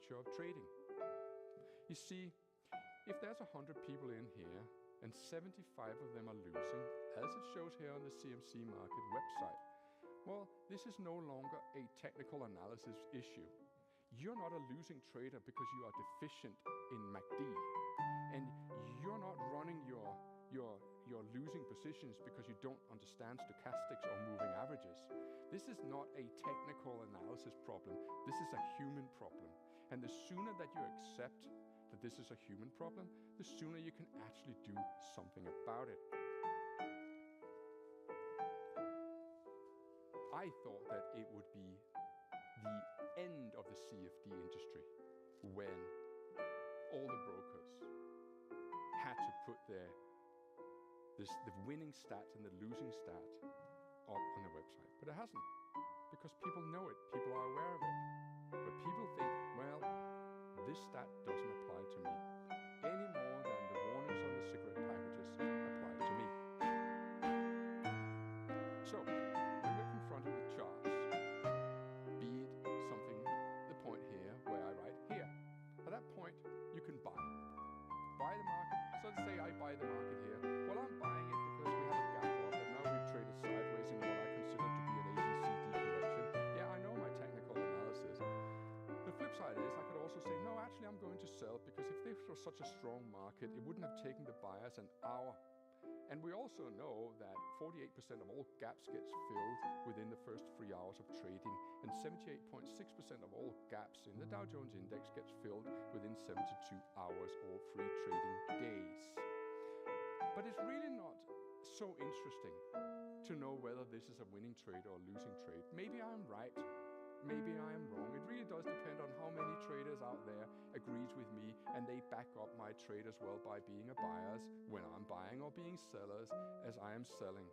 nature of trading. You see, if there's 100 people in here and 75 of them are losing, as it shows here on the CMC Market website, well, this is no longer a technical analysis issue. You're not a losing trader because you are deficient in MACD, and you're not running your losing positions because you don't understand stochastics or moving averages. This is not a technical analysis problem. This is a human problem. And the sooner that you accept that this is a human problem, the sooner you can actually do something about it. I thought that it would be the end of the CFD industry when all the brokers had to put the winning stats and the losing stat up on the website. But it hasn't, because people know it, people are aware of it. But people think, well, this stat doesn't apply to me any more than the warnings on the cigarette packages apply to me. So, when we're confronted with charts, be it something, the point here where I write here, at that point you can buy the market. So let's say I buy the market here. Well, I'm buying it because we have a gap up and now we've traded sideways in what I consider to be an ABCD correction. Yeah, I know my technical analysis. The flip side is I could also say, no, actually I'm going to sell, because if this was such a strong market, it wouldn't have taken the buyers an hour. And we also know that 48% of all gaps gets filled within the first 3 hours of trading, and 78.6% of all gaps in the Dow Jones Index gets filled within 72 hours or 3 trading days. But it's really not so interesting to know whether this is a winning trade or a losing trade. Maybe I'm right. Maybe I am wrong. It really does depend on how many traders out there agrees with me and they back up my trade as well by being a buyers when I'm buying or being sellers as I am selling.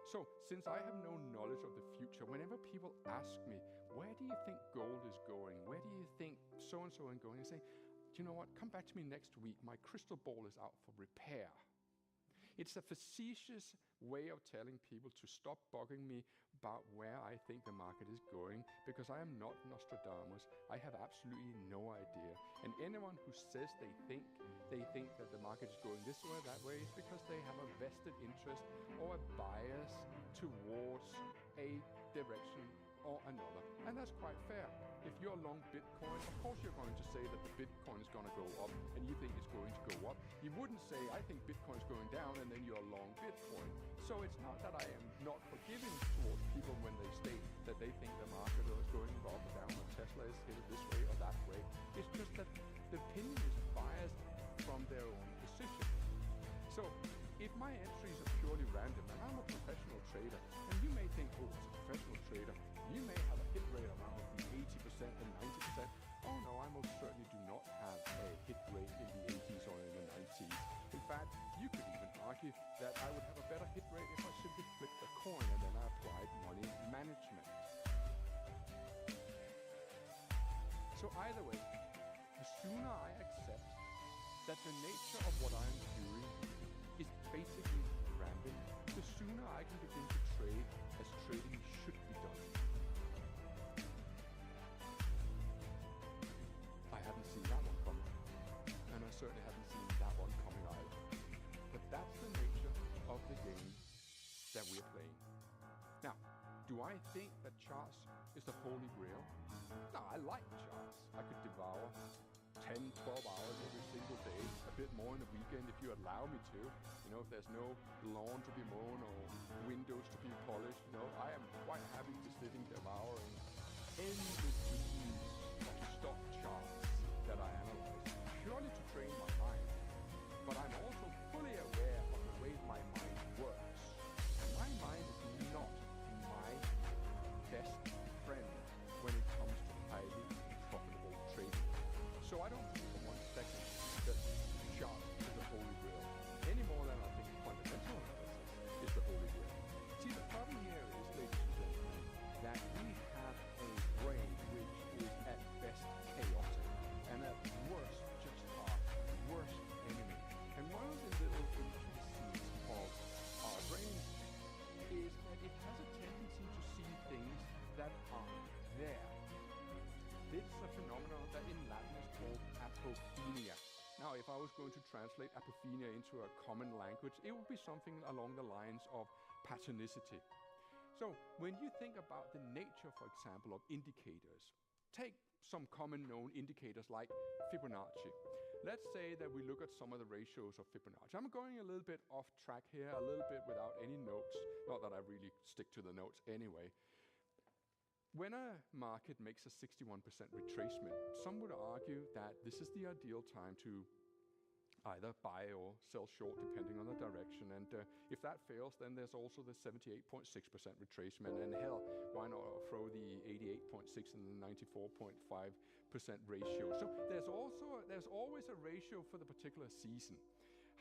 So since I have no knowledge of the future, whenever people ask me, where do you think gold is going? Where do you think so-and-so is going? I say, do you know what? Come back to me next week. My crystal ball is out for repair. It's a facetious way of telling people to stop bugging me about where I think the market is going, because I am not Nostradamus. I have absolutely no idea. And anyone who says they think that the market is going this way or that way is because they have a vested interest or a bias towards a direction or another. And that's quite fair. If you're long Bitcoin, of course you're going to say that the Bitcoin is going to go up and you think it's going to go up. You wouldn't say, I think Bitcoin is going down, and then you're long Bitcoin. So it's not that I am not forgiving towards people when they state that they think the market is going up or down, or Tesla is headed this way or that way. It's just that the opinion is biased from their own position. So if my entries are purely random, and I'm a professional trader, and you may think, oh, as a professional trader, you may have a hit rate around the 80% and 90%. Oh no, I most certainly do not have a hit rate in the 80s or in the 90s. In fact, you could even argue that I would have a better hit rate if I simply flipped a coin and then I applied money management. So either way, the sooner I accept that the nature of what I'm doing is basically random, the sooner I can begin to trade as trading should be done. I hadn't seen that one coming, and I certainly hadn't seen that one coming either. But that's the nature of the game that we're playing. Now, do I think that charts is the holy grail? No, I like charts. I could devour 10, 12 hours every single day, a bit more in the weekend if you allow me to. You know, if there's no lawn to be mown or windows to be polished, you know, I am quite happy to sitting devouring endless reams of stock charts that I analyze, purely to train my mind. But I'm also fully aware of the way my mind works. And my mind is not my best friend when it comes to highly profitable trading. So I don't think for 1 second that chart is the holy grail, any more than I think fundamental analysis is the holy grail. See, the problem here is, ladies and gentlemen, that we have a brain which is at best Now, if I was going to translate apophenia into a common language, it would be something along the lines of patternicity. So when you think about the nature, for example, of indicators, take some common known indicators like Fibonacci. Let's say that we look at some of the ratios of Fibonacci. I'm going a little bit off track here, a little bit without any notes. Not that I really stick to the notes anyway. When a market makes a 61% retracement, some would argue that this is the ideal time to either buy or sell short, depending on the direction. And if that fails, then there's also the 78.6% retracement. And hell, why not throw the 88.6 and the 94.5% ratio? So there's always a ratio for the particular season.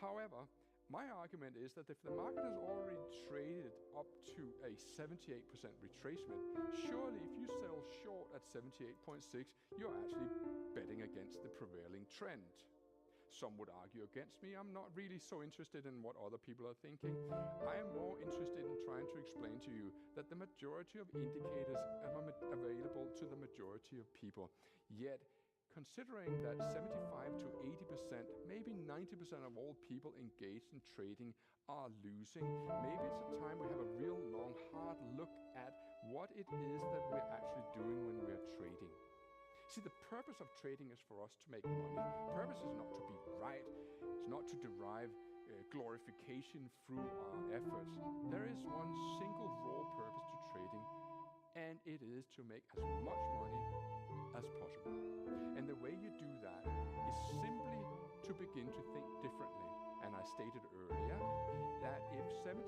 However, my argument is that if the market has already traded up to a 78% retracement, surely if you sell short at 78.6, you're actually betting against the prevailing trend. Some would argue against me. I'm not really so interested in what other people are thinking. I am more interested in trying to explain to you that the majority of indicators are available to the majority of people. Yet, considering that 75 to 80%, maybe 90% of all people engaged in trading are losing, maybe it's a time we have a real long, hard look at what it is that we're actually doing when we're trading. See, the purpose of trading is for us to make money. The purpose is not to be right. It's not to derive glorification through our efforts. There is one single raw purpose to trading, and it is to make as much money as possible. And the way you do that is simply to begin to think differently. And I stated earlier that if 75,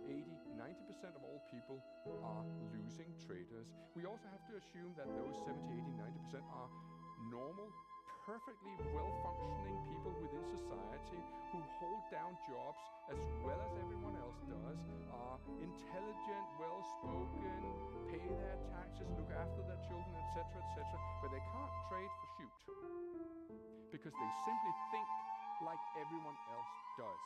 80, 90% of all people are losing traders, we also have to assume that those 70, 80, 90% are normal, perfectly well-functioning people within society who hold down jobs as well as everyone else does, are intelligent, well-spoken, pay their taxes, look after their children, etc., but they can't trade for shoot because they simply think like everyone else does.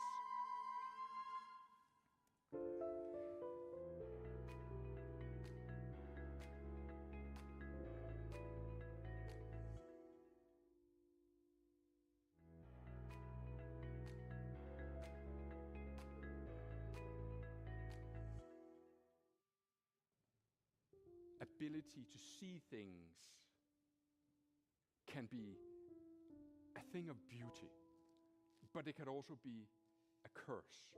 Ability to see things can be a thing of beauty, but it can also be a curse.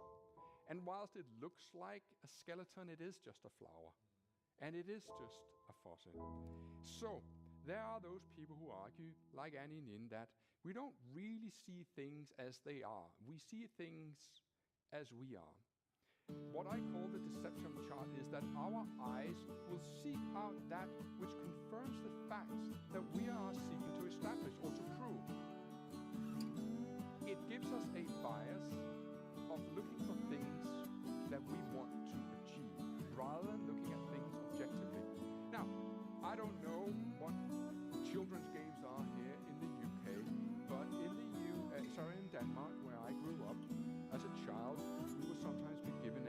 And whilst it looks like a skeleton, it is just a flower. And it is just a fossil. So, there are those people who argue, like Annie Nin, that we don't really see things as they are. We see things as we are. What I call the deception chart is that our eyes will seek out that which confirms the facts that we are seeking to establish or to prove. It gives us a bias of looking for things that we want to achieve, rather than looking at things objectively. Now, I don't know what children's games are here in the UK, but in Denmark, where I grew up, as a child, we would sometimes be given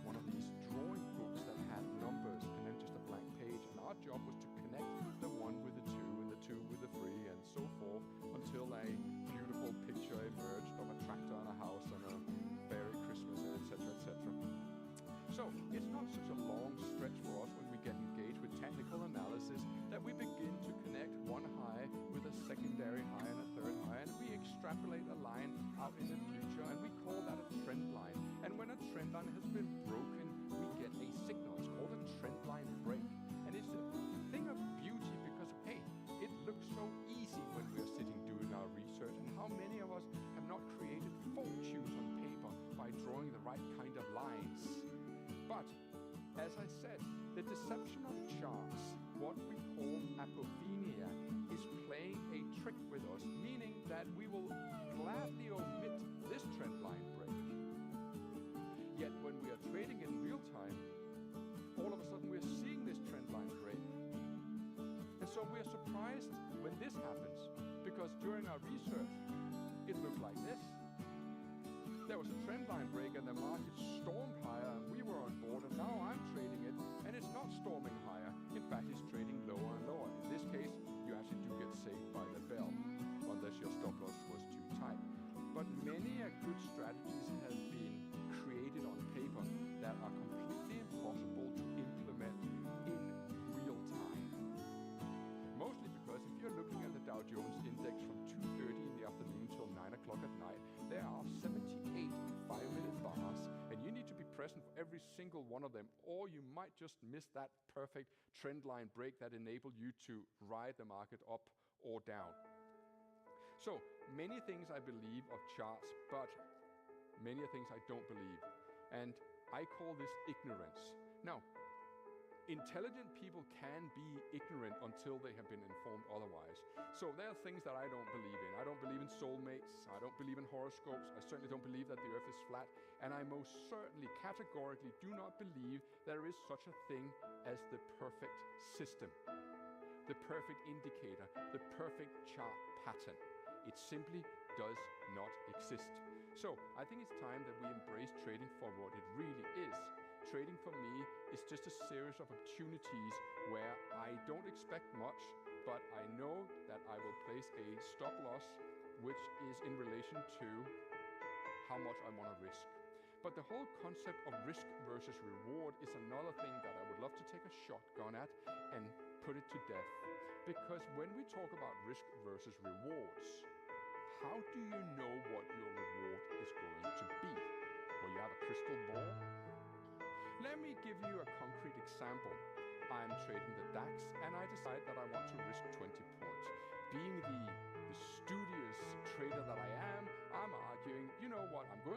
one of these drawing books that had numbers and then just a blank page, and our job was to connect the 1 with the 2 and the 2 with the 3 and so forth until a beautiful picture emerged of a tractor and a house and a Merry Christmas, etc., etc. So it's not such a long stretch for us when we get engaged with technical analysis that we begin to connect one high with a secondary high and a third high, and we extrapolate a line out in the future, and we call that a trend line. And when a trend line has been broken, we get a signal. It's called a trend line break. And it's a thing of beauty because, hey, it looks so easy when we're sitting doing our research, and how many of us have not created fortunes on paper by drawing the right kind of lines. But, as I said, the deception of charts, what we call apophenia, is playing a trick with us, meaning that we will gladly omit this trend line break. Yet when we are trading in real time, all of a sudden we're seeing this trend line break. And so we're surprised when this happens, because during our research, it looked like this. There was a trend line break and the market stormed higher, and we were on board, and now I'm trading it, and it's not storming higher. In fact, it's trading lower and lower. In this case, you actually do get saved by the bell, unless your stop loss was too tight. are good strategies have been created on paper that are completely impossible to implement in real time. Mostly because if you're looking at the Dow Jones index from 2:30 in the afternoon till 9 o'clock at night, there are 78 5-minute bars, and you need to be present for every single one of them, or you might just miss that perfect trend line break that enabled you to ride the market up or down. So, many things I believe of charts, but many things I don't believe. And I call this ignorance. Now, intelligent people can be ignorant until they have been informed otherwise. So there are things that I don't believe in. I don't believe in soulmates. I don't believe in horoscopes. I certainly don't believe that the earth is flat. And I most certainly, categorically, do not believe there is such a thing as the perfect system, the perfect indicator, the perfect chart pattern. It simply does not exist. So I think it's time that we embrace trading for what it really is. Trading for me is just a series of opportunities where I don't expect much, but I know that I will place a stop loss, which is in relation to how much I want to risk. But the whole concept of risk versus reward is another thing that I would love to take a shotgun at and put it to death. Because when we talk about risk versus rewards, how do you know what your reward is going to be? Well, you have a crystal ball. Let me give you a concrete example. I'm trading the DAX and I decide that I want to risk 20 points. Being the studious trader that I am, I'm arguing, you know what, I'm going